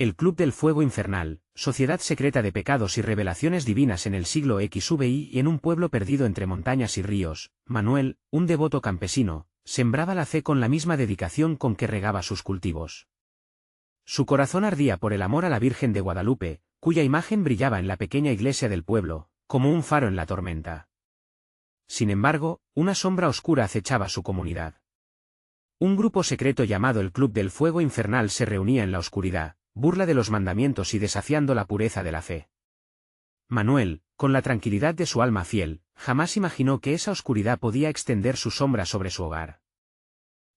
El Club del Fuego Infernal, sociedad secreta de pecados y revelaciones divinas en el siglo XVI y en un pueblo perdido entre montañas y ríos. Manuel, un devoto campesino, sembraba la fe con la misma dedicación con que regaba sus cultivos. Su corazón ardía por el amor a la Virgen de Guadalupe, cuya imagen brillaba en la pequeña iglesia del pueblo, como un faro en la tormenta. Sin embargo, una sombra oscura acechaba su comunidad. Un grupo secreto llamado el Club del Fuego Infernal se reunía en la oscuridad, burla de los mandamientos y desafiando la pureza de la fe. Manuel, con la tranquilidad de su alma fiel, jamás imaginó que esa oscuridad podía extender su sombra sobre su hogar.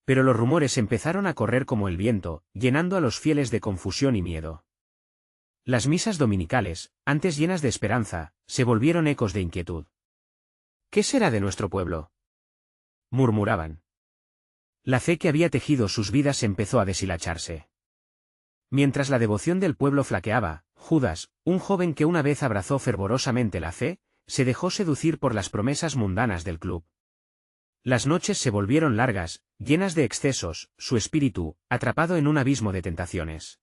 Pero los rumores empezaron a correr como el viento, llenando a los fieles de confusión y miedo. Las misas dominicales, antes llenas de esperanza, se volvieron ecos de inquietud. ¿Qué será de nuestro pueblo?, murmuraban. La fe que había tejido sus vidas empezó a deshilacharse. Mientras la devoción del pueblo flaqueaba, Judas, un joven que una vez abrazó fervorosamente la fe, se dejó seducir por las promesas mundanas del club. Las noches se volvieron largas, llenas de excesos, su espíritu, atrapado en un abismo de tentaciones.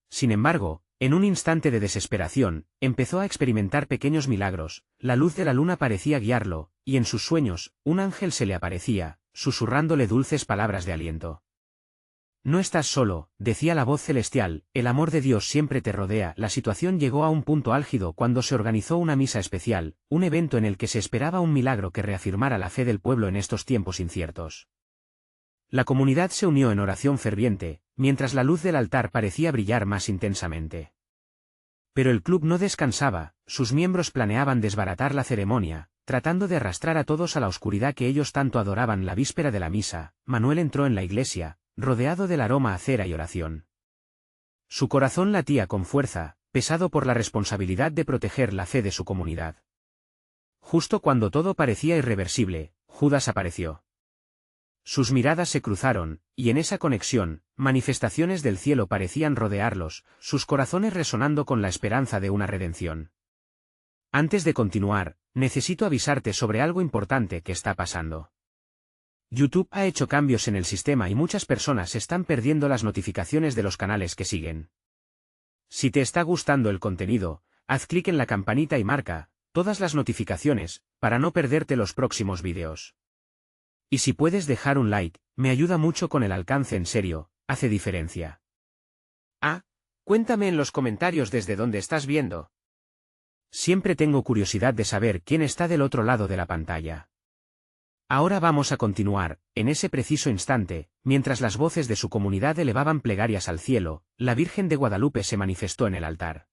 Sin embargo, en un instante de desesperación, empezó a experimentar pequeños milagros, la luz de la luna parecía guiarlo, y en sus sueños, un ángel se le aparecía, susurrándole dulces palabras de aliento. No estás solo, decía la voz celestial, el amor de Dios siempre te rodea. La situación llegó a un punto álgido cuando se organizó una misa especial, un evento en el que se esperaba un milagro que reafirmara la fe del pueblo en estos tiempos inciertos. La comunidad se unió en oración ferviente, mientras la luz del altar parecía brillar más intensamente. Pero el club no descansaba, sus miembros planeaban desbaratar la ceremonia, tratando de arrastrar a todos a la oscuridad que ellos tanto adoraban. La víspera de la misa, Manuel entró en la iglesia, rodeado del aroma a cera y oración. Su corazón latía con fuerza, pesado por la responsabilidad de proteger la fe de su comunidad. Justo cuando todo parecía irreversible, Judas apareció. Sus miradas se cruzaron, y en esa conexión, manifestaciones del cielo parecían rodearlos, sus corazones resonando con la esperanza de una redención. Antes de continuar, necesito avisarte sobre algo importante que está pasando. YouTube ha hecho cambios en el sistema y muchas personas están perdiendo las notificaciones de los canales que siguen. Si te está gustando el contenido, haz clic en la campanita y marca todas las notificaciones, para no perderte los próximos vídeos. Y si puedes dejar un like, me ayuda mucho con el alcance. En serio, hace diferencia. Cuéntame en los comentarios desde dónde estás viendo. Siempre tengo curiosidad de saber quién está del otro lado de la pantalla. Ahora vamos a continuar. En ese preciso instante, mientras las voces de su comunidad elevaban plegarias al cielo, la Virgen de Guadalupe se manifestó en el altar.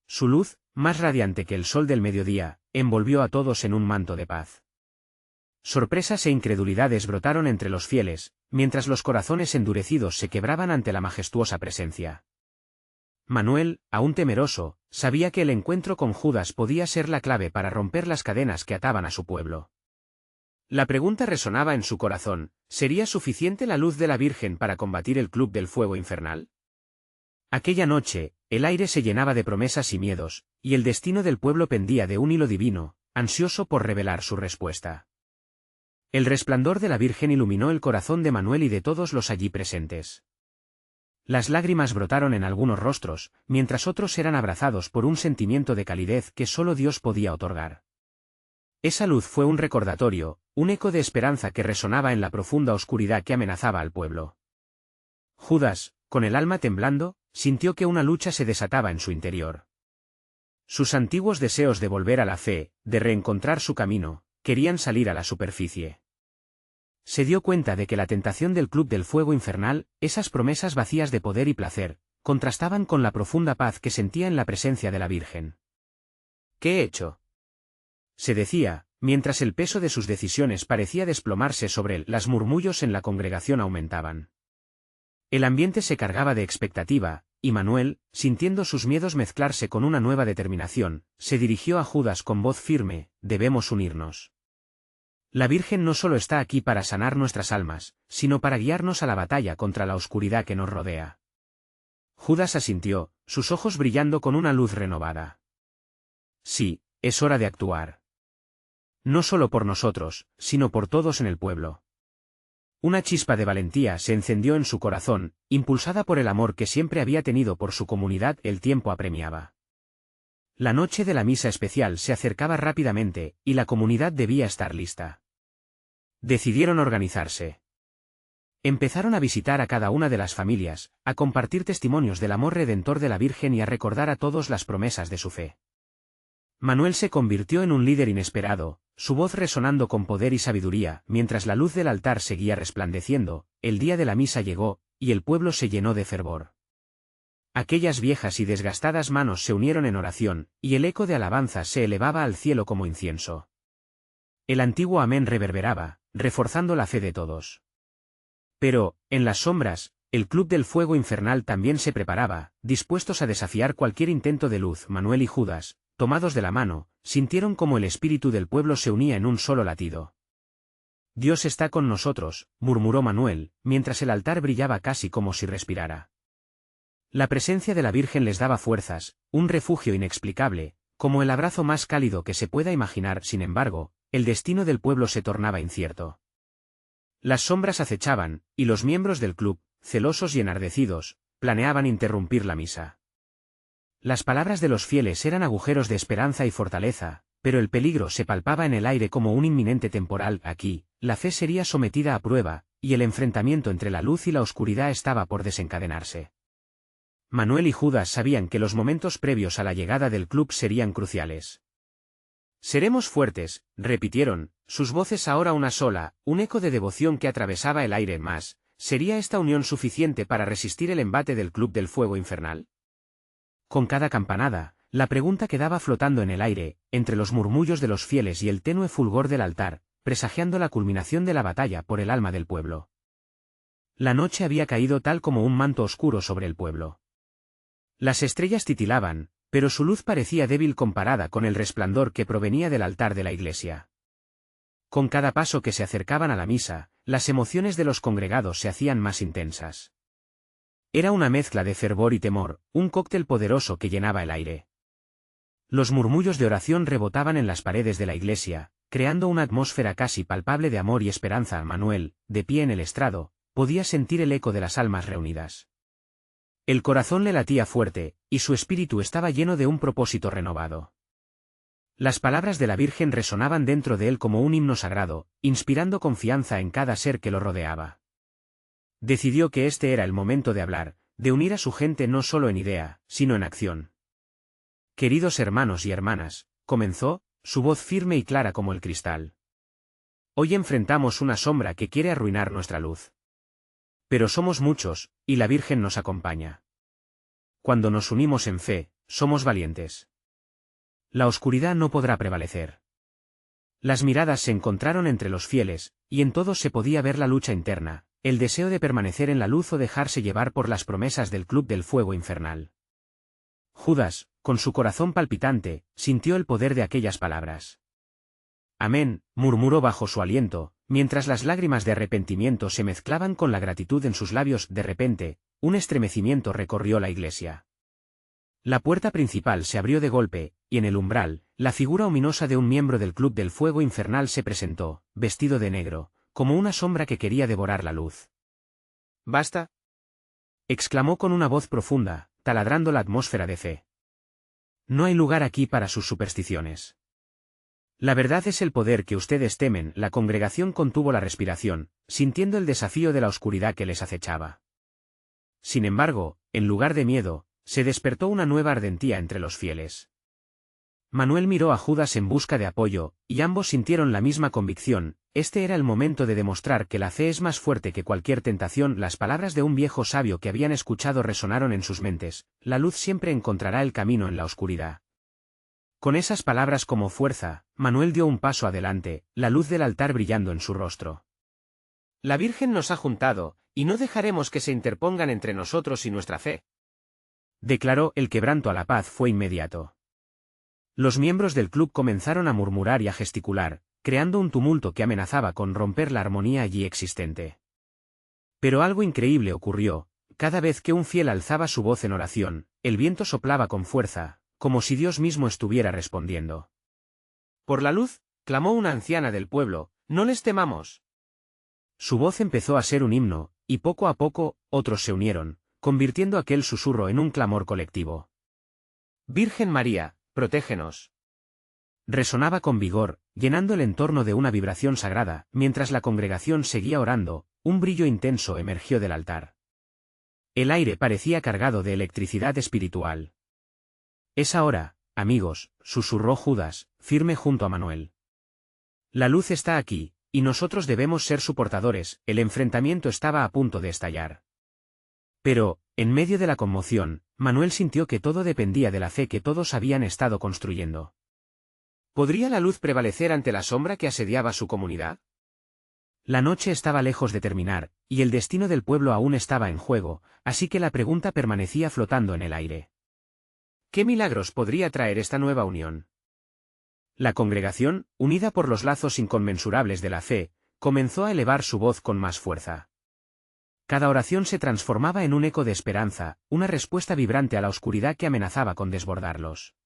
Su luz, más radiante que el sol del mediodía, envolvió a todos en un manto de paz. Sorpresas e incredulidades brotaron entre los fieles, mientras los corazones endurecidos se quebraban ante la majestuosa presencia. Manuel, aún temeroso, sabía que el encuentro con Judas podía ser la clave para romper las cadenas que ataban a su pueblo. La pregunta resonaba en su corazón: ¿sería suficiente la luz de la Virgen para combatir el Club del Fuego Infernal? Aquella noche, el aire se llenaba de promesas y miedos, y el destino del pueblo pendía de un hilo divino, ansioso por revelar su respuesta. El resplandor de la Virgen iluminó el corazón de Manuel y de todos los allí presentes. Las lágrimas brotaron en algunos rostros, mientras otros eran abrazados por un sentimiento de calidez que solo Dios podía otorgar. Esa luz fue un recordatorio, un eco de esperanza que resonaba en la profunda oscuridad que amenazaba al pueblo. Judas, con el alma temblando, sintió que una lucha se desataba en su interior. Sus antiguos deseos de volver a la fe, de reencontrar su camino, querían salir a la superficie. Se dio cuenta de que la tentación del Club del Fuego Infernal, esas promesas vacías de poder y placer, contrastaban con la profunda paz que sentía en la presencia de la Virgen. ¿Qué he hecho?, se decía, mientras el peso de sus decisiones parecía desplomarse sobre él. Los murmullos en la congregación aumentaban. El ambiente se cargaba de expectativa, y Manuel, sintiendo sus miedos mezclarse con una nueva determinación, se dirigió a Judas con voz firme: debemos unirnos. La Virgen no solo está aquí para sanar nuestras almas, sino para guiarnos a la batalla contra la oscuridad que nos rodea. Judas asintió, sus ojos brillando con una luz renovada. Sí, es hora de actuar. No solo por nosotros, sino por todos en el pueblo. Una chispa de valentía se encendió en su corazón, impulsada por el amor que siempre había tenido por su comunidad. El tiempo apremiaba. La noche de la misa especial se acercaba rápidamente, y la comunidad debía estar lista. Decidieron organizarse. Empezaron a visitar a cada una de las familias, a compartir testimonios del amor redentor de la Virgen y a recordar a todos las promesas de su fe. Manuel se convirtió en un líder inesperado, su voz resonando con poder y sabiduría. Mientras la luz del altar seguía resplandeciendo, el día de la misa llegó, y el pueblo se llenó de fervor. Aquellas viejas y desgastadas manos se unieron en oración, y el eco de alabanza se elevaba al cielo como incienso. El antiguo amén reverberaba, reforzando la fe de todos. Pero, en las sombras, el Club del Fuego Infernal también se preparaba, dispuestos a desafiar cualquier intento de luz. Manuel y Judas, tomados de la mano, sintieron como el espíritu del pueblo se unía en un solo latido. Dios está con nosotros, murmuró Manuel, mientras el altar brillaba casi como si respirara. La presencia de la Virgen les daba fuerzas, un refugio inexplicable, como el abrazo más cálido que se pueda imaginar. Sin embargo, el destino del pueblo se tornaba incierto. Las sombras acechaban, y los miembros del club, celosos y enardecidos, planeaban interrumpir la misa. Las palabras de los fieles eran agujeros de esperanza y fortaleza, pero el peligro se palpaba en el aire como un inminente temporal. Aquí, la fe sería sometida a prueba, y el enfrentamiento entre la luz y la oscuridad estaba por desencadenarse. Manuel y Judas sabían que los momentos previos a la llegada del club serían cruciales. Seremos fuertes, repitieron, sus voces ahora una sola, un eco de devoción que atravesaba el aire. Más, ¿sería esta unión suficiente para resistir el embate del Club del Fuego Infernal? Con cada campanada, la pregunta quedaba flotando en el aire, entre los murmullos de los fieles y el tenue fulgor del altar, presagiando la culminación de la batalla por el alma del pueblo. La noche había caído tal como un manto oscuro sobre el pueblo. Las estrellas titilaban, pero su luz parecía débil comparada con el resplandor que provenía del altar de la iglesia. Con cada paso que se acercaban a la misa, las emociones de los congregados se hacían más intensas. Era una mezcla de fervor y temor, un cóctel poderoso que llenaba el aire. Los murmullos de oración rebotaban en las paredes de la iglesia, creando una atmósfera casi palpable de amor y esperanza. Manuel, de pie en el estrado, podía sentir el eco de las almas reunidas. El corazón le latía fuerte, y su espíritu estaba lleno de un propósito renovado. Las palabras de la Virgen resonaban dentro de él como un himno sagrado, inspirando confianza en cada ser que lo rodeaba. Decidió que este era el momento de hablar, de unir a su gente no solo en idea, sino en acción. Queridos hermanos y hermanas, comenzó, su voz firme y clara como el cristal. Hoy enfrentamos una sombra que quiere arruinar nuestra luz. Pero somos muchos, y la Virgen nos acompaña. Cuando nos unimos en fe, somos valientes. La oscuridad no podrá prevalecer. Las miradas se encontraron entre los fieles, y en todos se podía ver la lucha interna, el deseo de permanecer en la luz o dejarse llevar por las promesas del Club del Fuego Infernal. Judas, con su corazón palpitante, sintió el poder de aquellas palabras. Amén, murmuró bajo su aliento, mientras las lágrimas de arrepentimiento se mezclaban con la gratitud en sus labios. De repente, un estremecimiento recorrió la iglesia. La puerta principal se abrió de golpe, y en el umbral, la figura ominosa de un miembro del Club del Fuego Infernal se presentó, vestido de negro, como una sombra que quería devorar la luz. «¡Basta!», exclamó con una voz profunda, taladrando la atmósfera de fe. «No hay lugar aquí para sus supersticiones. La verdad es el poder que ustedes temen». La congregación contuvo la respiración, sintiendo el desafío de la oscuridad que les acechaba. Sin embargo, en lugar de miedo, se despertó una nueva ardentía entre los fieles. Manuel miró a Judas en busca de apoyo, y ambos sintieron la misma convicción. Este era el momento de demostrar que la fe es más fuerte que cualquier tentación. Las palabras de un viejo sabio que habían escuchado resonaron en sus mentes: la luz siempre encontrará el camino en la oscuridad. Con esas palabras como fuerza, Manuel dio un paso adelante, la luz del altar brillando en su rostro. «La Virgen nos ha juntado, y no dejaremos que se interpongan entre nosotros y nuestra fe», declaró. El quebranto a la paz fue inmediato. Los miembros del club comenzaron a murmurar y a gesticular, creando un tumulto que amenazaba con romper la armonía allí existente. Pero algo increíble ocurrió: cada vez que un fiel alzaba su voz en oración, el viento soplaba con fuerza, como si Dios mismo estuviera respondiendo. «Por la luz», clamó una anciana del pueblo, «no les temamos». Su voz empezó a ser un himno, y poco a poco, otros se unieron, convirtiendo aquel susurro en un clamor colectivo. «Virgen María, protégenos». Resonaba con vigor, llenando el entorno de una vibración sagrada, mientras la congregación seguía orando, un brillo intenso emergió del altar. El aire parecía cargado de electricidad espiritual. «Es ahora, amigos», susurró Judas, firme junto a Manuel. «La luz está aquí, y nosotros debemos ser su portadores». El enfrentamiento estaba a punto de estallar. Pero, en medio de la conmoción, Manuel sintió que todo dependía de la fe que todos habían estado construyendo. ¿Podría la luz prevalecer ante la sombra que asediaba su comunidad? La noche estaba lejos de terminar, y el destino del pueblo aún estaba en juego, así que la pregunta permanecía flotando en el aire. ¿Qué milagros podría traer esta nueva unión? La congregación, unida por los lazos inconmensurables de la fe, comenzó a elevar su voz con más fuerza. Cada oración se transformaba en un eco de esperanza, una respuesta vibrante a la oscuridad que amenazaba con desbordarlos.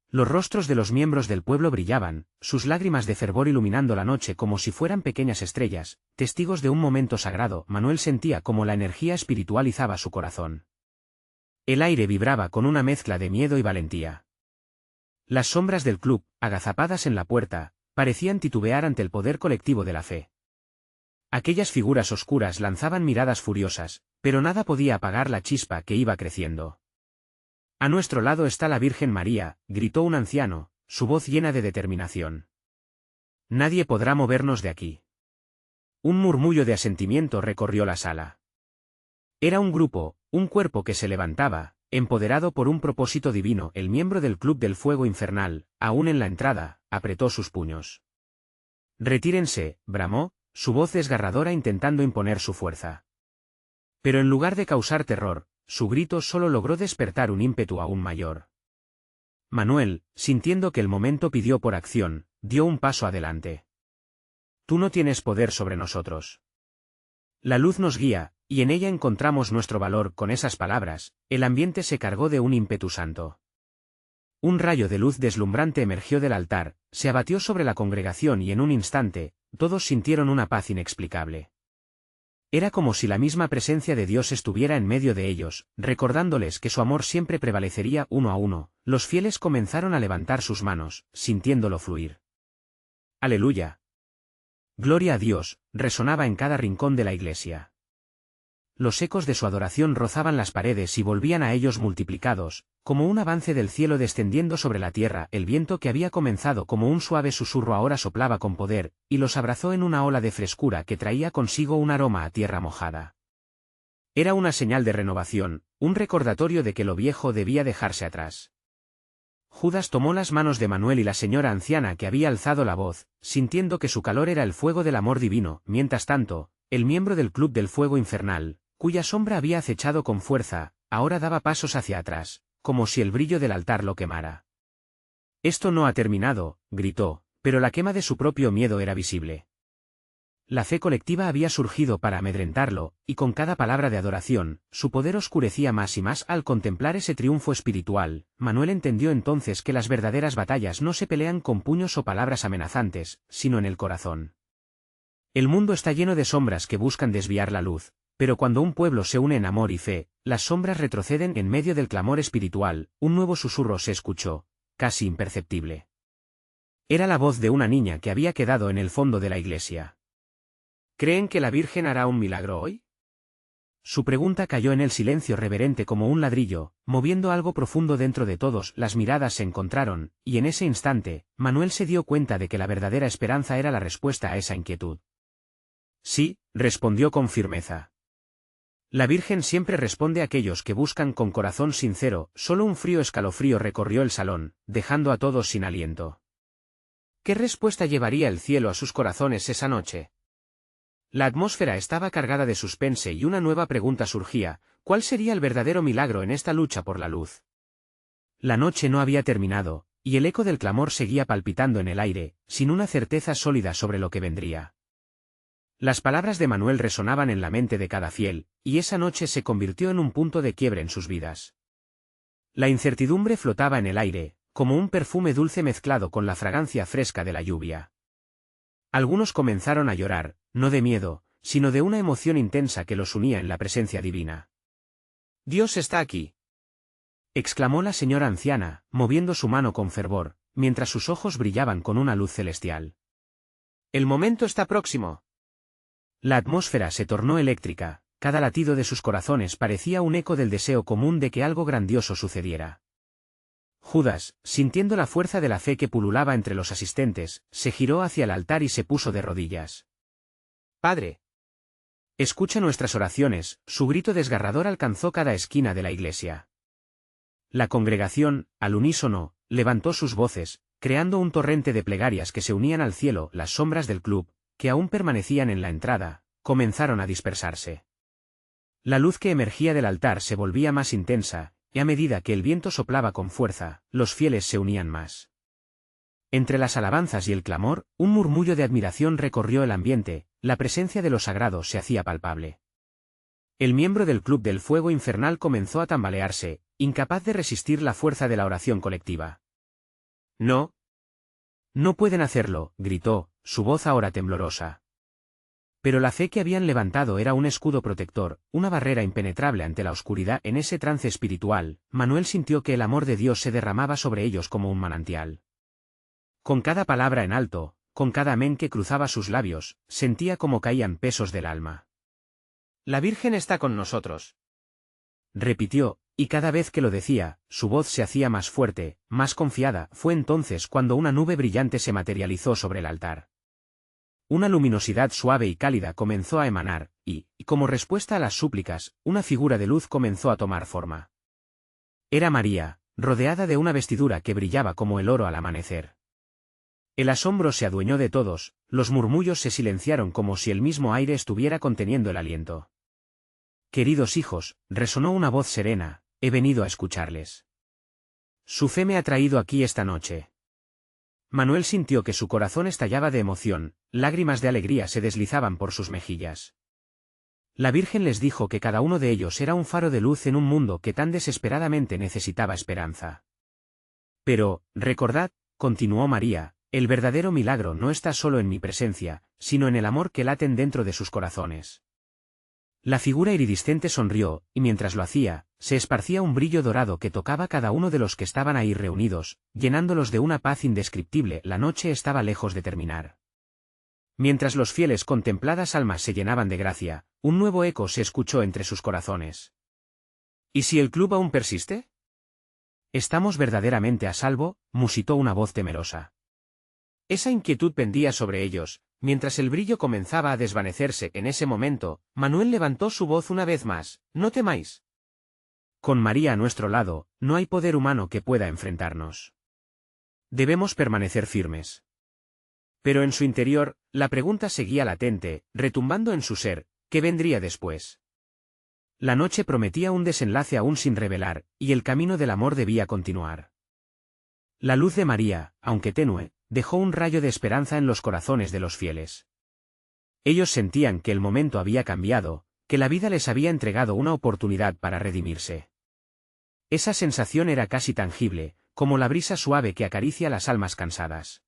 Los rostros de los miembros del pueblo brillaban, sus lágrimas de fervor iluminando la noche como si fueran pequeñas estrellas, testigos de un momento sagrado. Manuel sentía como la energía espiritualizaba su corazón. El aire vibraba con una mezcla de miedo y valentía. Las sombras del club, agazapadas en la puerta, parecían titubear ante el poder colectivo de la fe. Aquellas figuras oscuras lanzaban miradas furiosas, pero nada podía apagar la chispa que iba creciendo. «A nuestro lado está la Virgen María», gritó un anciano, su voz llena de determinación. «Nadie podrá movernos de aquí». Un murmullo de asentimiento recorrió la sala. Era un grupo, un cuerpo que se levantaba, empoderado por un propósito divino. El miembro del Club del Fuego Infernal, aún en la entrada, apretó sus puños. «Retírense», bramó, su voz desgarradora intentando imponer su fuerza. Pero en lugar de causar terror, su grito solo logró despertar un ímpetu aún mayor. Manuel, sintiendo que el momento pidió por acción, dio un paso adelante. «Tú no tienes poder sobre nosotros. La luz nos guía, y en ella encontramos nuestro valor». Con esas palabras, el ambiente se cargó de un ímpetu santo. Un rayo de luz deslumbrante emergió del altar, se abatió sobre la congregación y en un instante, todos sintieron una paz inexplicable. Era como si la misma presencia de Dios estuviera en medio de ellos, recordándoles que su amor siempre prevalecería. Uno a uno, los fieles comenzaron a levantar sus manos, sintiéndolo fluir. «Aleluya. Gloria a Dios», resonaba en cada rincón de la iglesia. Los ecos de su adoración rozaban las paredes y volvían a ellos multiplicados, como un avance del cielo descendiendo sobre la tierra. El viento que había comenzado como un suave susurro ahora soplaba con poder, y los abrazó en una ola de frescura que traía consigo un aroma a tierra mojada. Era una señal de renovación, un recordatorio de que lo viejo debía dejarse atrás. Judas tomó las manos de Manuel y la señora anciana que había alzado la voz, sintiendo que su calor era el fuego del amor divino. Mientras tanto, el miembro del Club del Fuego Infernal, cuya sombra había acechado con fuerza, ahora daba pasos hacia atrás, como si el brillo del altar lo quemara. «Esto no ha terminado», gritó, pero la quema de su propio miedo era visible. La fe colectiva había surgido para amedrentarlo, y con cada palabra de adoración, su poder oscurecía más y más. Al contemplar ese triunfo espiritual, Manuel entendió entonces que las verdaderas batallas no se pelean con puños o palabras amenazantes, sino en el corazón. El mundo está lleno de sombras que buscan desviar la luz, pero cuando un pueblo se une en amor y fe, las sombras retroceden. En medio del clamor espiritual, un nuevo susurro se escuchó, casi imperceptible. Era la voz de una niña que había quedado en el fondo de la iglesia. «¿Creen que la Virgen hará un milagro hoy?». Su pregunta cayó en el silencio reverente como un ladrillo, moviendo algo profundo dentro de todos. Las miradas se encontraron, y en ese instante, Manuel se dio cuenta de que la verdadera esperanza era la respuesta a esa inquietud. «Sí», respondió con firmeza. «La Virgen siempre responde a aquellos que buscan con corazón sincero». Solo un frío escalofrío recorrió el salón, dejando a todos sin aliento. ¿Qué respuesta llevaría el cielo a sus corazones esa noche? La atmósfera estaba cargada de suspense y una nueva pregunta surgía: ¿cuál sería el verdadero milagro en esta lucha por la luz? La noche no había terminado, y el eco del clamor seguía palpitando en el aire, sin una certeza sólida sobre lo que vendría. Las palabras de Manuel resonaban en la mente de cada fiel, y esa noche se convirtió en un punto de quiebre en sus vidas. La incertidumbre flotaba en el aire, como un perfume dulce mezclado con la fragancia fresca de la lluvia. Algunos comenzaron a llorar, no de miedo, sino de una emoción intensa que los unía en la presencia divina. «Dios está aquí», exclamó la señora anciana, moviendo su mano con fervor, mientras sus ojos brillaban con una luz celestial. «El momento está próximo». La atmósfera se tornó eléctrica, cada latido de sus corazones parecía un eco del deseo común de que algo grandioso sucediera. Judas, sintiendo la fuerza de la fe que pululaba entre los asistentes, se giró hacia el altar y se puso de rodillas. «Padre, escucha nuestras oraciones», su grito desgarrador alcanzó cada esquina de la iglesia. La congregación, al unísono, levantó sus voces, creando un torrente de plegarias que se unían al cielo. Las sombras del club, que aún permanecían en la entrada, comenzaron a dispersarse. La luz que emergía del altar se volvía más intensa, y a medida que el viento soplaba con fuerza, los fieles se unían más. Entre las alabanzas y el clamor, un murmullo de admiración recorrió el ambiente, la presencia de lo sagrado se hacía palpable. El miembro del Club del Fuego Infernal comenzó a tambalearse, incapaz de resistir la fuerza de la oración colectiva. «No. No pueden hacerlo», gritó, su voz ahora temblorosa. Pero la fe que habían levantado era un escudo protector, una barrera impenetrable ante la oscuridad. En ese trance espiritual, Manuel sintió que el amor de Dios se derramaba sobre ellos como un manantial. Con cada palabra en alto, con cada amén que cruzaba sus labios, sentía como caían pesos del alma. «La Virgen está con nosotros», repitió, y cada vez que lo decía, su voz se hacía más fuerte, más confiada. Fue entonces cuando una nube brillante se materializó sobre el altar. Una luminosidad suave y cálida comenzó a emanar, y, como respuesta a las súplicas, una figura de luz comenzó a tomar forma. Era María, rodeada de una vestidura que brillaba como el oro al amanecer. El asombro se adueñó de todos, los murmullos se silenciaron como si el mismo aire estuviera conteniendo el aliento. «Queridos hijos», resonó una voz serena, «he venido a escucharles. Su fe me ha traído aquí esta noche». Manuel sintió que su corazón estallaba de emoción, lágrimas de alegría se deslizaban por sus mejillas. La Virgen les dijo que cada uno de ellos era un faro de luz en un mundo que tan desesperadamente necesitaba esperanza. «Pero, recordad», continuó María, «el verdadero milagro no está solo en mi presencia, sino en el amor que laten dentro de sus corazones». La figura iridiscente sonrió, y mientras lo hacía, se esparcía un brillo dorado que tocaba cada uno de los que estaban ahí reunidos, llenándolos de una paz indescriptible. La noche estaba lejos de terminar. Mientras los fieles contempladas almas se llenaban de gracia, un nuevo eco se escuchó entre sus corazones. «¿Y si el club aún persiste?» «¿Estamos verdaderamente a salvo?», musitó una voz temerosa. Esa inquietud pendía sobre ellos. Mientras el brillo comenzaba a desvanecerse. En ese momento, Manuel levantó su voz una vez más: «No temáis. Con María a nuestro lado, no hay poder humano que pueda enfrentarnos. Debemos permanecer firmes». Pero en su interior, la pregunta seguía latente, retumbando en su ser: ¿qué vendría después? La noche prometía un desenlace aún sin revelar, y el camino del amor debía continuar. La luz de María, aunque tenue, dejó un rayo de esperanza en los corazones de los fieles. Ellos sentían que el momento había cambiado, que la vida les había entregado una oportunidad para redimirse. Esa sensación era casi tangible, como la brisa suave que acaricia las almas cansadas.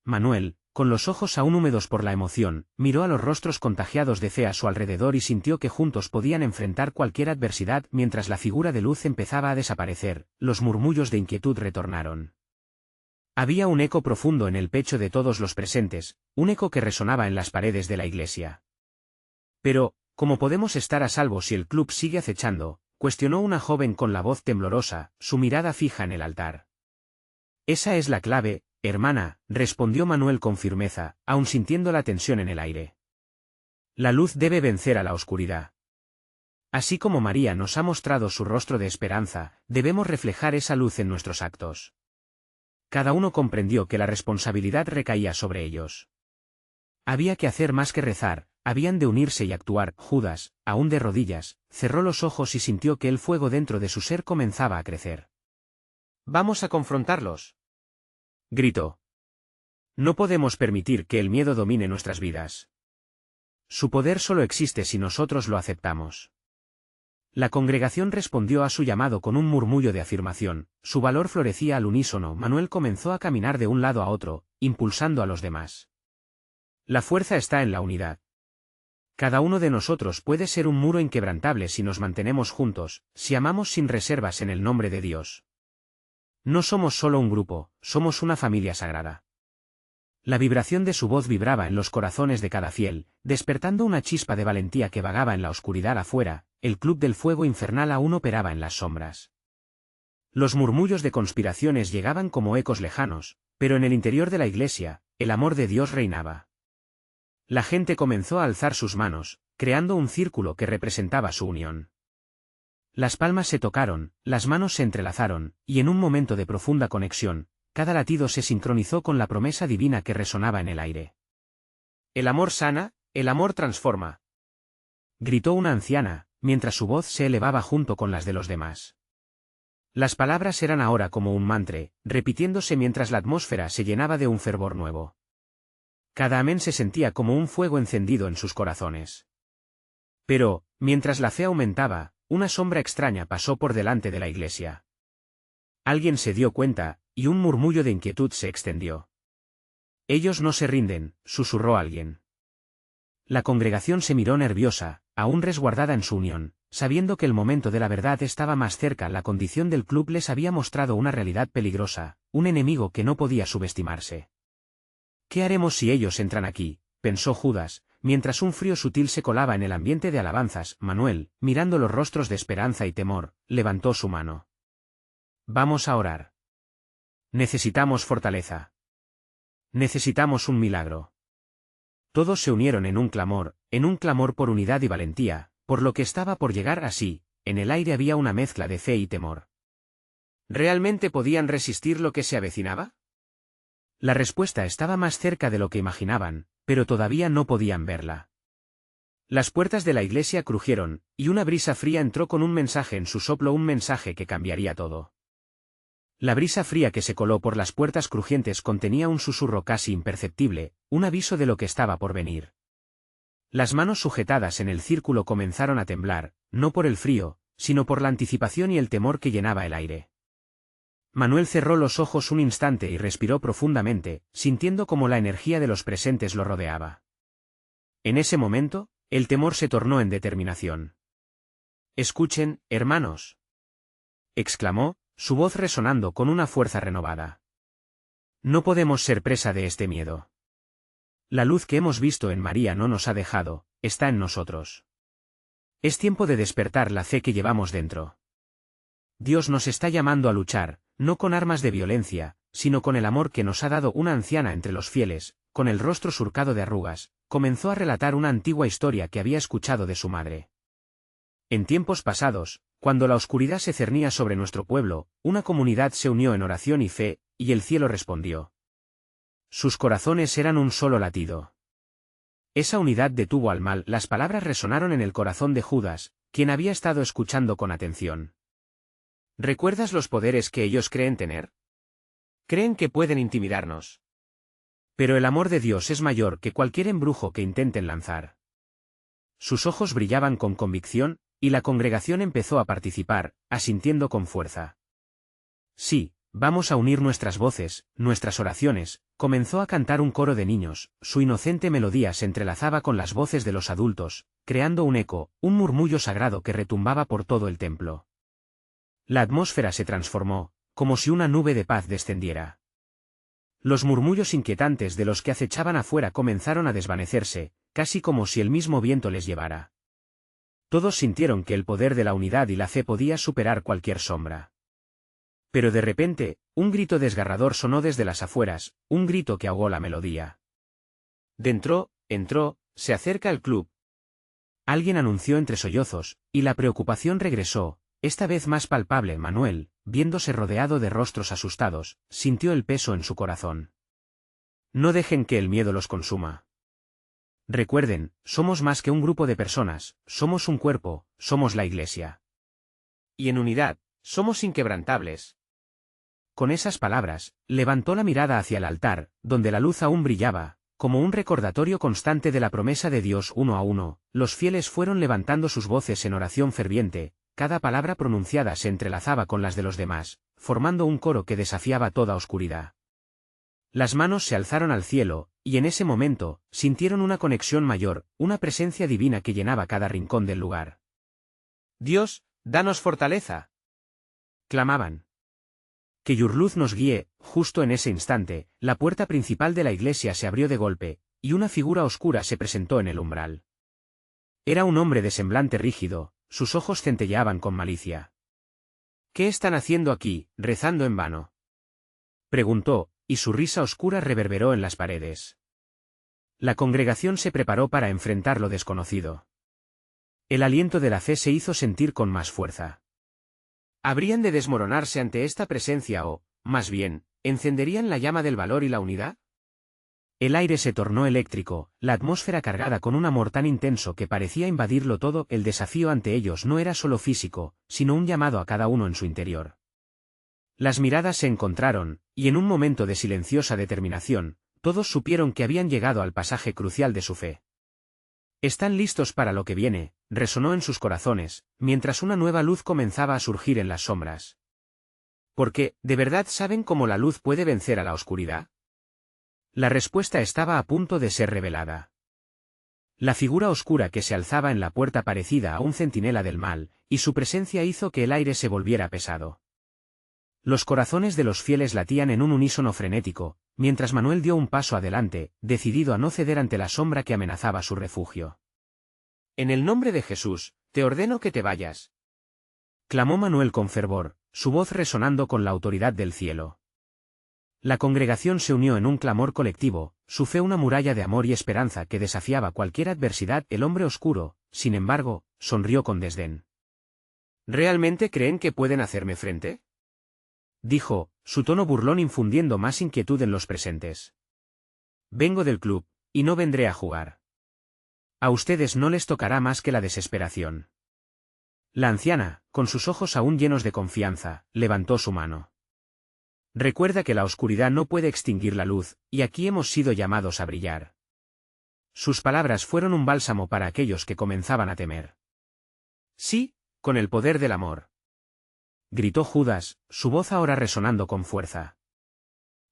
Manuel, con los ojos aún húmedos por la emoción, miró a los rostros contagiados de fe a su alrededor y sintió que juntos podían enfrentar cualquier adversidad. Mientras la figura de luz empezaba a desaparecer, los murmullos de inquietud retornaron. Había un eco profundo en el pecho de todos los presentes, un eco que resonaba en las paredes de la iglesia. «Pero, ¿cómo podemos estar a salvo si el club sigue acechando?», cuestionó una joven con la voz temblorosa, su mirada fija en el altar. «Esa es la clave, hermana», respondió Manuel con firmeza, aun sintiendo la tensión en el aire. «La luz debe vencer a la oscuridad. Así como María nos ha mostrado su rostro de esperanza, debemos reflejar esa luz en nuestros actos». Cada uno comprendió que la responsabilidad recaía sobre ellos. Había que hacer más que rezar, habían de unirse y actuar. Judas, aún de rodillas, cerró los ojos y sintió que el fuego dentro de su ser comenzaba a crecer. «Vamos a confrontarlos», gritó. «No podemos permitir que el miedo domine nuestras vidas. Su poder solo existe si nosotros lo aceptamos». La congregación respondió a su llamado con un murmullo de afirmación, su valor florecía al unísono. Manuel comenzó a caminar de un lado a otro, impulsando a los demás. «La fuerza está en la unidad. Cada uno de nosotros puede ser un muro inquebrantable si nos mantenemos juntos, si amamos sin reservas en el nombre de Dios. No somos solo un grupo, somos una familia sagrada. La vibración de su voz vibraba en los corazones de cada fiel, despertando una chispa de valentía que vagaba en la oscuridad afuera. El club del fuego infernal aún operaba en las sombras. Los murmullos de conspiraciones llegaban como ecos lejanos, pero en el interior de la iglesia, el amor de Dios reinaba. La gente comenzó a alzar sus manos, creando un círculo que representaba su unión. Las palmas se tocaron, las manos se entrelazaron, y en un momento de profunda conexión, cada latido se sincronizó con la promesa divina que resonaba en el aire. El amor sana, el amor transforma, gritó una anciana, mientras su voz se elevaba junto con las de los demás. Las palabras eran ahora como un mantra, repitiéndose mientras la atmósfera se llenaba de un fervor nuevo. Cada amén se sentía como un fuego encendido en sus corazones. Pero, mientras la fe aumentaba, una sombra extraña pasó por delante de la iglesia. Alguien se dio cuenta, y un murmullo de inquietud se extendió. Ellos no se rinden, susurró alguien. La congregación se miró nerviosa, aún resguardada en su unión, sabiendo que el momento de la verdad estaba más cerca. La condición del club les había mostrado una realidad peligrosa, un enemigo que no podía subestimarse. ¿Qué haremos si ellos entran aquí?, pensó Judas, mientras un frío sutil se colaba en el ambiente de alabanzas. Manuel, mirando los rostros de esperanza y temor, levantó su mano. Vamos a orar. Necesitamos fortaleza. Necesitamos un milagro. Todos se unieron en un clamor por unidad y valentía, por lo que estaba por llegar. Así, en el aire había una mezcla de fe y temor. ¿Realmente podían resistir lo que se avecinaba? La respuesta estaba más cerca de lo que imaginaban, pero todavía no podían verla. Las puertas de la iglesia crujieron, y una brisa fría entró con un mensaje en su soplo, un mensaje que cambiaría todo. La brisa fría que se coló por las puertas crujientes contenía un susurro casi imperceptible, un aviso de lo que estaba por venir. Las manos sujetadas en el círculo comenzaron a temblar, no por el frío, sino por la anticipación y el temor que llenaba el aire. Manuel cerró los ojos un instante y respiró profundamente, sintiendo cómo la energía de los presentes lo rodeaba. En ese momento, el temor se tornó en determinación. «Escuchen, hermanos», exclamó, su voz resonando con una fuerza renovada. «No podemos ser presa de este miedo. La luz que hemos visto en María no nos ha dejado, está en nosotros. Es tiempo de despertar la fe que llevamos dentro. Dios nos está llamando a luchar, no con armas de violencia, sino con el amor que nos ha dado». Una anciana entre los fieles, con el rostro surcado de arrugas, comenzó a relatar una antigua historia que había escuchado de su madre. En tiempos pasados, cuando la oscuridad se cernía sobre nuestro pueblo, una comunidad se unió en oración y fe, y el cielo respondió. Sus corazones eran un solo latido. Esa unidad detuvo al mal. Las palabras resonaron en el corazón de Judas, quien había estado escuchando con atención. ¿Recuerdas los poderes que ellos creen tener? Creen que pueden intimidarnos. Pero el amor de Dios es mayor que cualquier embrujo que intenten lanzar. Sus ojos brillaban con convicción, y la congregación empezó a participar, asintiendo con fuerza. Sí, vamos a unir nuestras voces, nuestras oraciones. Comenzó a cantar un coro de niños, su inocente melodía se entrelazaba con las voces de los adultos, creando un eco, un murmullo sagrado que retumbaba por todo el templo. La atmósfera se transformó, como si una nube de paz descendiera. Los murmullos inquietantes de los que acechaban afuera comenzaron a desvanecerse, casi como si el mismo viento les llevara. Todos sintieron que el poder de la unidad y la fe podía superar cualquier sombra. Pero de repente, un grito desgarrador sonó desde las afueras, un grito que ahogó la melodía. Dentro, entró, se acerca al club. Alguien anunció entre sollozos, y la preocupación regresó, esta vez más palpable. Manuel, viéndose rodeado de rostros asustados, sintió el peso en su corazón. No dejen que el miedo los consuma. Recuerden, somos más que un grupo de personas, somos un cuerpo, somos la iglesia. Y en unidad, somos inquebrantables. Con esas palabras, levantó la mirada hacia el altar, donde la luz aún brillaba, como un recordatorio constante de la promesa de Dios. Uno a uno, los fieles fueron levantando sus voces en oración ferviente, cada palabra pronunciada se entrelazaba con las de los demás, formando un coro que desafiaba toda oscuridad. Las manos se alzaron al cielo, y en ese momento, sintieron una conexión mayor, una presencia divina que llenaba cada rincón del lugar. Dios, danos fortaleza, clamaban. Que Your luz nos guíe. Justo en ese instante, la puerta principal de la iglesia se abrió de golpe, y una figura oscura se presentó en el umbral. Era un hombre de semblante rígido, sus ojos centelleaban con malicia. ¿Qué están haciendo aquí, rezando en vano?, preguntó, y su risa oscura reverberó en las paredes. La congregación se preparó para enfrentar lo desconocido. El aliento de la fe se hizo sentir con más fuerza. ¿Habrían de desmoronarse ante esta presencia o, más bien, encenderían la llama del valor y la unidad? El aire se tornó eléctrico, la atmósfera cargada con un amor tan intenso que parecía invadirlo todo. El desafío ante ellos no era solo físico, sino un llamado a cada uno en su interior. Las miradas se encontraron, y en un momento de silenciosa determinación, todos supieron que habían llegado al pasaje crucial de su fe. «Están listos para lo que viene», resonó en sus corazones, mientras una nueva luz comenzaba a surgir en las sombras. Porque, ¿de verdad saben cómo la luz puede vencer a la oscuridad? La respuesta estaba a punto de ser revelada. La figura oscura que se alzaba en la puerta parecida a un centinela del mal, y su presencia hizo que el aire se volviera pesado. Los corazones de los fieles latían en un unísono frenético, mientras Manuel dio un paso adelante, decidido a no ceder ante la sombra que amenazaba su refugio. «En el nombre de Jesús, te ordeno que te vayas», clamó Manuel con fervor, su voz resonando con la autoridad del cielo. La congregación se unió en un clamor colectivo, su fe una muralla de amor y esperanza que desafiaba cualquier adversidad. El hombre oscuro, sin embargo, sonrió con desdén. ¿Realmente creen que pueden hacerme frente?, dijo, su tono burlón infundiendo más inquietud en los presentes. «Vengo del club, y no vendré a jugar. A ustedes no les tocará más que la desesperación». La anciana, con sus ojos aún llenos de confianza, levantó su mano. «Recuerda que la oscuridad no puede extinguir la luz, y aquí hemos sido llamados a brillar». Sus palabras fueron un bálsamo para aquellos que comenzaban a temer. «Sí, con el poder del amor», gritó Judas, su voz ahora resonando con fuerza.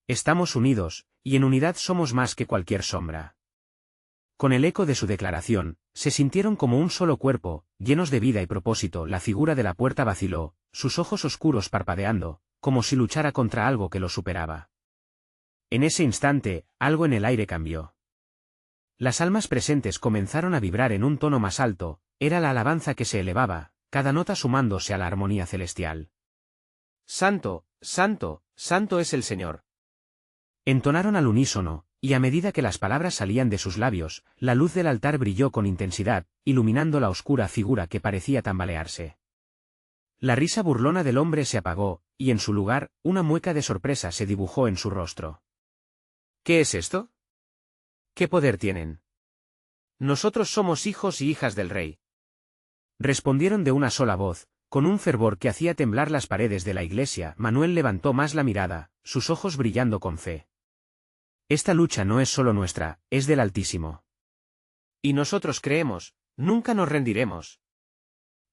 «Estamos unidos, y en unidad somos más que cualquier sombra». Con el eco de su declaración, se sintieron como un solo cuerpo, llenos de vida y propósito. La figura de la puerta vaciló, sus ojos oscuros parpadeando, como si luchara contra algo que lo superaba. En ese instante, algo en el aire cambió. Las almas presentes comenzaron a vibrar en un tono más alto, era la alabanza que se elevaba, cada nota sumándose a la armonía celestial. «Santo, santo, santo es el Señor», entonaron al unísono, y a medida que las palabras salían de sus labios, la luz del altar brilló con intensidad, iluminando la oscura figura que parecía tambalearse. La risa burlona del hombre se apagó, y en su lugar, una mueca de sorpresa se dibujó en su rostro. «¿Qué es esto? ¿Qué poder tienen? Nosotros somos hijos y hijas del Rey», respondieron de una sola voz, con un fervor que hacía temblar las paredes de la iglesia. Manuel levantó más la mirada, sus ojos brillando con fe. «Esta lucha no es solo nuestra, es del Altísimo. Y nosotros creemos, nunca nos rendiremos».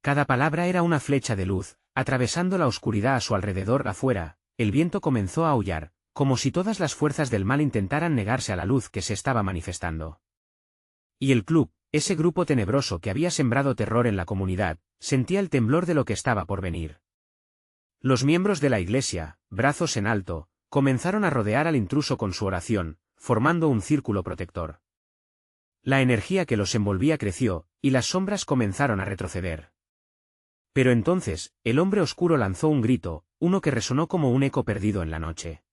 Cada palabra era una flecha de luz, atravesando la oscuridad a su alrededor. Afuera, el viento comenzó a aullar, como si todas las fuerzas del mal intentaran negarse a la luz que se estaba manifestando. Y el club, ese grupo tenebroso que había sembrado terror en la comunidad, sentía el temblor de lo que estaba por venir. Los miembros de la iglesia, brazos en alto, comenzaron a rodear al intruso con su oración, formando un círculo protector. La energía que los envolvía creció, y las sombras comenzaron a retroceder. Pero entonces, el hombre oscuro lanzó un grito, uno que resonó como un eco perdido en la noche.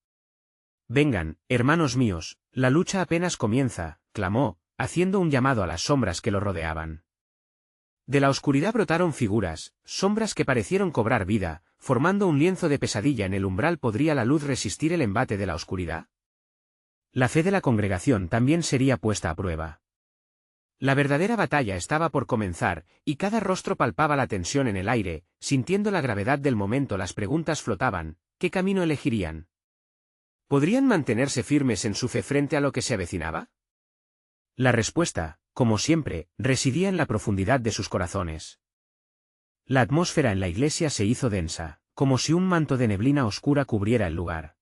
«Vengan, hermanos míos, la lucha apenas comienza», clamó, haciendo un llamado a las sombras que lo rodeaban. De la oscuridad brotaron figuras, sombras que parecieron cobrar vida, formando un lienzo de pesadilla en el umbral. ¿Podría la luz resistir el embate de la oscuridad? La fe de la congregación también sería puesta a prueba. La verdadera batalla estaba por comenzar, y cada rostro palpaba la tensión en el aire, sintiendo la gravedad del momento. Las preguntas flotaban, ¿qué camino elegirían? ¿Podrían mantenerse firmes en su fe frente a lo que se avecinaba? La respuesta, como siempre, residía en la profundidad de sus corazones. La atmósfera en la iglesia se hizo densa, como si un manto de neblina oscura cubriera el lugar.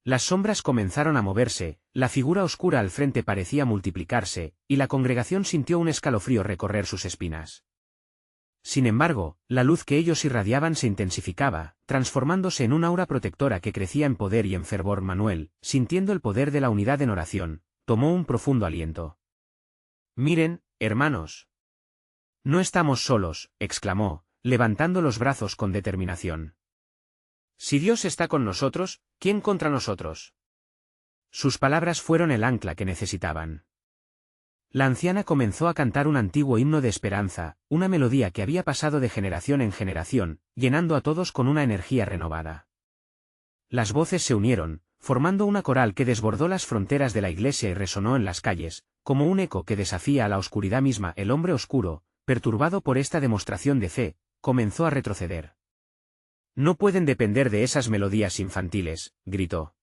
Las sombras comenzaron a moverse, la figura oscura al frente parecía multiplicarse, y la congregación sintió un escalofrío recorrer sus espinas. Sin embargo, la luz que ellos irradiaban se intensificaba, transformándose en un aura protectora que crecía en poder y en fervor. Manuel, sintiendo el poder de la unidad en oración, tomó un profundo aliento. «Miren, hermanos. No estamos solos», exclamó, levantando los brazos con determinación. «Si Dios está con nosotros, ¿quién contra nosotros?». Sus palabras fueron el ancla que necesitaban. La anciana comenzó a cantar un antiguo himno de esperanza, una melodía que había pasado de generación en generación, llenando a todos con una energía renovada. Las voces se unieron, formando una coral que desbordó las fronteras de la iglesia y resonó en las calles, como un eco que desafía a la oscuridad misma. El hombre oscuro, perturbado por esta demostración de fe, comenzó a retroceder. «No pueden depender de esas melodías infantiles», gritó.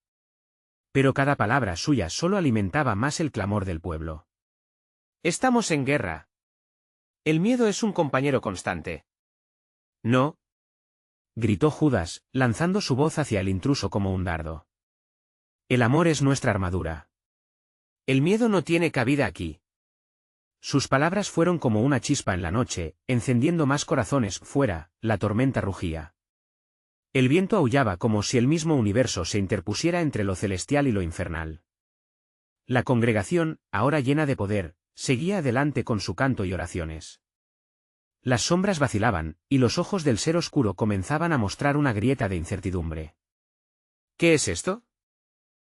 Pero cada palabra suya solo alimentaba más el clamor del pueblo. «Estamos en guerra. El miedo es un compañero constante». «No», gritó Judas, lanzando su voz hacia el intruso como un dardo. «El amor es nuestra armadura. El miedo no tiene cabida aquí». Sus palabras fueron como una chispa en la noche, encendiendo más corazones. Fuera, la tormenta rugía. El viento aullaba como si el mismo universo se interpusiera entre lo celestial y lo infernal. La congregación, ahora llena de poder, seguía adelante con su canto y oraciones. Las sombras vacilaban, y los ojos del ser oscuro comenzaban a mostrar una grieta de incertidumbre. «¿Qué es esto?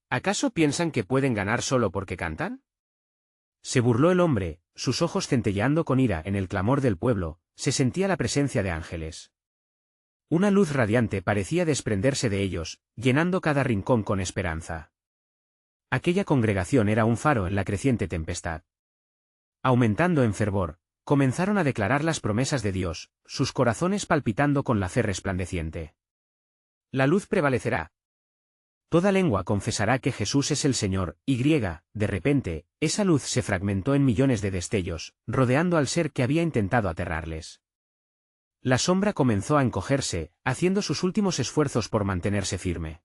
¿Acaso piensan que pueden ganar solo porque cantan?». Se burló el hombre, sus ojos centelleando con ira. En el clamor del pueblo, se sentía la presencia de ángeles. Una luz radiante parecía desprenderse de ellos, llenando cada rincón con esperanza. Aquella congregación era un faro en la creciente tempestad. Aumentando en fervor, comenzaron a declarar las promesas de Dios, sus corazones palpitando con la fe resplandeciente. «La luz prevalecerá. Toda lengua confesará que Jesús es el Señor». De repente, esa luz se fragmentó en millones de destellos, rodeando al ser que había intentado aterrarles. La sombra comenzó a encogerse, haciendo sus últimos esfuerzos por mantenerse firme.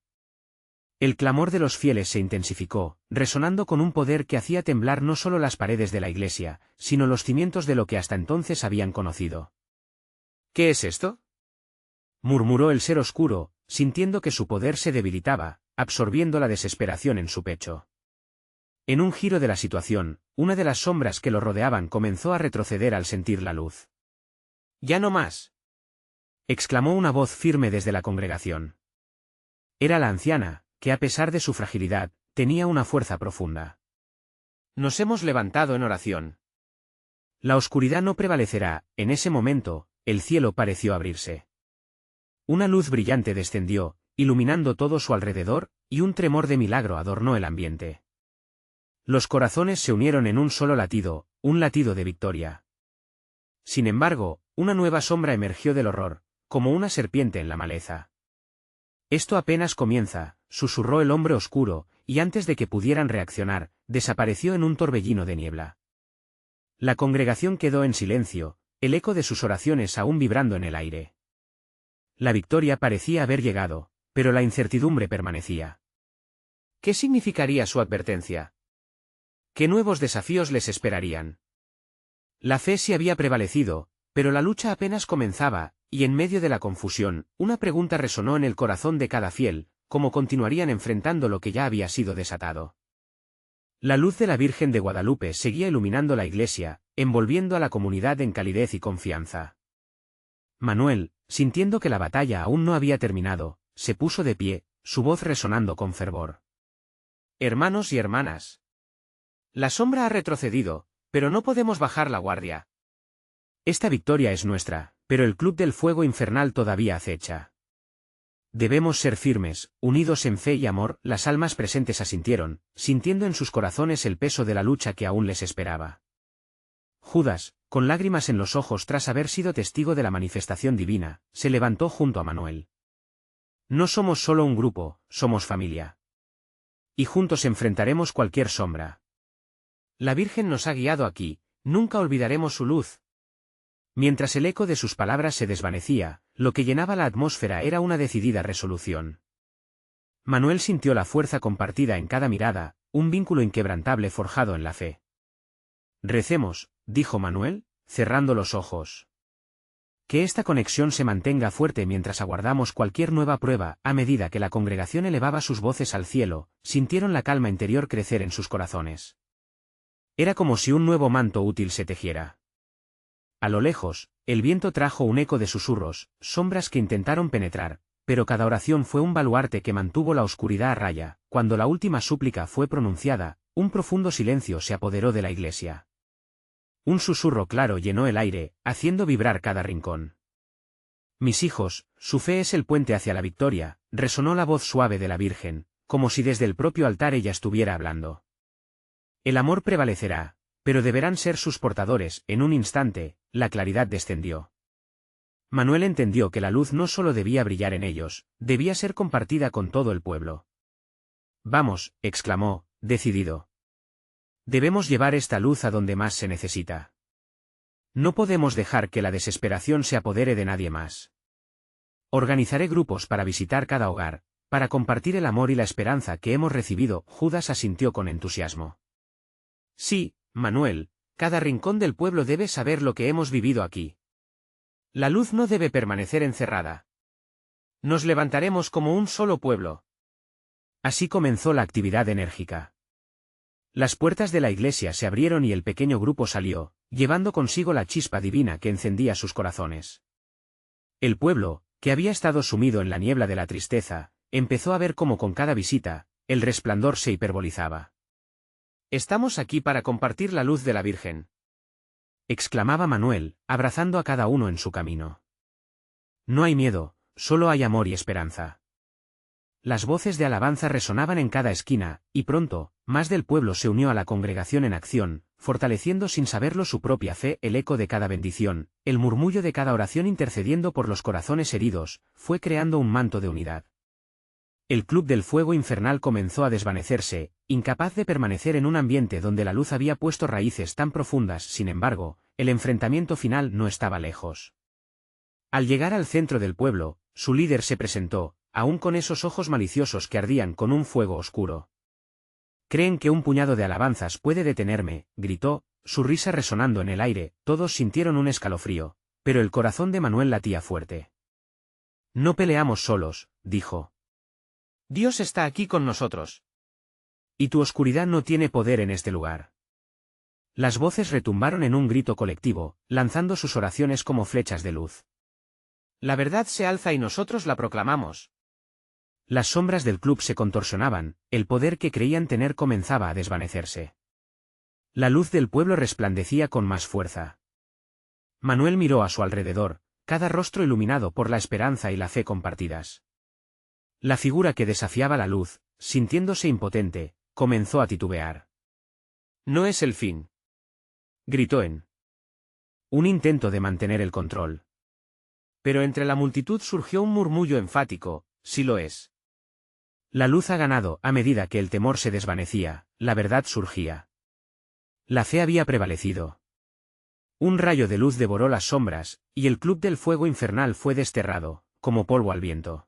El clamor de los fieles se intensificó, resonando con un poder que hacía temblar no solo las paredes de la iglesia, sino los cimientos de lo que hasta entonces habían conocido. «¿Qué es esto?», murmuró el ser oscuro, sintiendo que su poder se debilitaba, absorbiendo la desesperación en su pecho. En un giro de la situación, una de las sombras que lo rodeaban comenzó a retroceder al sentir la luz. «Ya no más», exclamó una voz firme desde la congregación. Era la anciana, que a pesar de su fragilidad, tenía una fuerza profunda. «Nos hemos levantado en oración. La oscuridad no prevalecerá». En ese momento, el cielo pareció abrirse. Una luz brillante descendió, iluminando todo su alrededor, y un tremor de milagro adornó el ambiente. Los corazones se unieron en un solo latido, un latido de victoria. Sin embargo, una nueva sombra emergió del horror, como una serpiente en la maleza. «Esto apenas comienza», susurró el hombre oscuro, y antes de que pudieran reaccionar, desapareció en un torbellino de niebla. La congregación quedó en silencio, el eco de sus oraciones aún vibrando en el aire. La victoria parecía haber llegado, pero la incertidumbre permanecía. ¿Qué significaría su advertencia? ¿Qué nuevos desafíos les esperarían? La fe sí había prevalecido, pero la lucha apenas comenzaba, y en medio de la confusión, una pregunta resonó en el corazón de cada fiel: ¿cómo continuarían enfrentando lo que ya había sido desatado? La luz de la Virgen de Guadalupe seguía iluminando la iglesia, envolviendo a la comunidad en calidez y confianza. Manuel, sintiendo que la batalla aún no había terminado, se puso de pie, su voz resonando con fervor. «Hermanos y hermanas. La sombra ha retrocedido, pero no podemos bajar la guardia. Esta victoria es nuestra, pero el club del fuego infernal todavía acecha. Debemos ser firmes, unidos en fe y amor». Las almas presentes asintieron, sintiendo en sus corazones el peso de la lucha que aún les esperaba. Judas, con lágrimas en los ojos tras haber sido testigo de la manifestación divina, se levantó junto a Manuel. «No somos solo un grupo, somos familia. Y juntos enfrentaremos cualquier sombra. La Virgen nos ha guiado aquí, nunca olvidaremos su luz». Mientras el eco de sus palabras se desvanecía, lo que llenaba la atmósfera era una decidida resolución. Manuel sintió la fuerza compartida en cada mirada, un vínculo inquebrantable forjado en la fe. Recemos, dijo Manuel, cerrando los ojos. Que esta conexión se mantenga fuerte mientras aguardamos cualquier nueva prueba. A medida que la congregación elevaba sus voces al cielo, sintieron la calma interior crecer en sus corazones. Era como si un nuevo manto útil se tejiera. A lo lejos, el viento trajo un eco de susurros, sombras que intentaron penetrar, pero cada oración fue un baluarte que mantuvo la oscuridad a raya. Cuando la última súplica fue pronunciada, un profundo silencio se apoderó de la iglesia. Un susurro claro llenó el aire, haciendo vibrar cada rincón. Mis hijos, su fe es el puente hacia la victoria, resonó la voz suave de la Virgen, como si desde el propio altar ella estuviera hablando. El amor prevalecerá, pero deberán ser sus portadores. En un instante, la claridad descendió. Manuel entendió que la luz no solo debía brillar en ellos, debía ser compartida con todo el pueblo. Vamos, exclamó, decidido. Debemos llevar esta luz a donde más se necesita. No podemos dejar que la desesperación se apodere de nadie más. Organizaré grupos para visitar cada hogar, para compartir el amor y la esperanza que hemos recibido. Judas asintió con entusiasmo. Sí, Manuel, cada rincón del pueblo debe saber lo que hemos vivido aquí. La luz no debe permanecer encerrada. Nos levantaremos como un solo pueblo. Así comenzó la actividad enérgica. Las puertas de la iglesia se abrieron y el pequeño grupo salió, llevando consigo la chispa divina que encendía sus corazones. El pueblo, que había estado sumido en la niebla de la tristeza, empezó a ver cómo con cada visita, el resplandor se hiperbolizaba. Estamos aquí para compartir la luz de la Virgen, exclamaba Manuel, abrazando a cada uno en su camino. No hay miedo, solo hay amor y esperanza. Las voces de alabanza resonaban en cada esquina, y pronto, más del pueblo se unió a la congregación en acción, fortaleciendo sin saberlo su propia fe. El eco de cada bendición, el murmullo de cada oración intercediendo por los corazones heridos, fue creando un manto de unidad. El club del fuego infernal comenzó a desvanecerse, incapaz de permanecer en un ambiente donde la luz había puesto raíces tan profundas. Sin embargo, el enfrentamiento final no estaba lejos. Al llegar al centro del pueblo, su líder se presentó, aún con esos ojos maliciosos que ardían con un fuego oscuro. «¿Creen que un puñado de alabanzas puede detenerme?», gritó, su risa resonando en el aire. Todos sintieron un escalofrío, pero el corazón de Manuel latía fuerte. «No peleamos solos», dijo. «Dios está aquí con nosotros. Y tu oscuridad no tiene poder en este lugar». Las voces retumbaron en un grito colectivo, lanzando sus oraciones como flechas de luz. «La verdad se alza y nosotros la proclamamos». Las sombras del club se contorsionaban, el poder que creían tener comenzaba a desvanecerse. La luz del pueblo resplandecía con más fuerza. Manuel miró a su alrededor, cada rostro iluminado por la esperanza y la fe compartidas. La figura que desafiaba la luz, sintiéndose impotente, comenzó a titubear. «No es el fin», gritó en un intento de mantener el control. Pero entre la multitud surgió un murmullo enfático: «Sí lo es». La luz ha ganado. A medida que el temor se desvanecía, la verdad surgía. La fe había prevalecido. Un rayo de luz devoró las sombras, y el club del fuego infernal fue desterrado, como polvo al viento.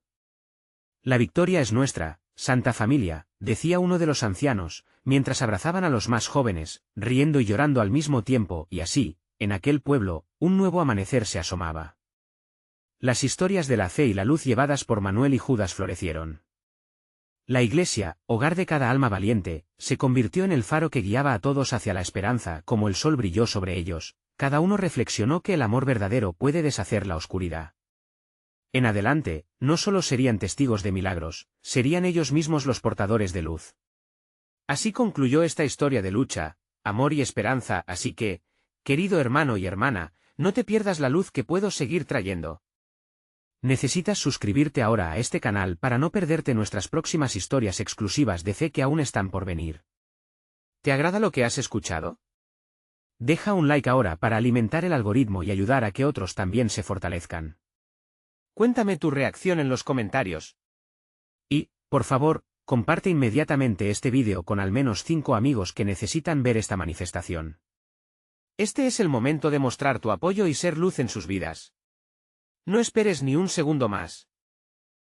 «La victoria es nuestra, Santa Familia», decía uno de los ancianos, mientras abrazaban a los más jóvenes, riendo y llorando al mismo tiempo. Y así, en aquel pueblo, un nuevo amanecer se asomaba. Las historias de la fe y la luz llevadas por Manuel y Judas florecieron. La iglesia, hogar de cada alma valiente, se convirtió en el faro que guiaba a todos hacia la esperanza. Como el sol brilló sobre ellos, cada uno reflexionó que el amor verdadero puede deshacer la oscuridad. En adelante, no solo serían testigos de milagros, serían ellos mismos los portadores de luz. Así concluyó esta historia de lucha, amor y esperanza. Así que, querido hermano y hermana, no te pierdas la luz que puedo seguir trayendo. Necesitas suscribirte ahora a este canal para no perderte nuestras próximas historias exclusivas de fe que aún están por venir. ¿Te agrada lo que has escuchado? Deja un like ahora para alimentar el algoritmo y ayudar a que otros también se fortalezcan. Cuéntame tu reacción en los comentarios. Y, por favor, comparte inmediatamente este vídeo con al menos 5 amigos que necesitan ver esta manifestación. Este es el momento de mostrar tu apoyo y ser luz en sus vidas. No esperes ni un segundo más.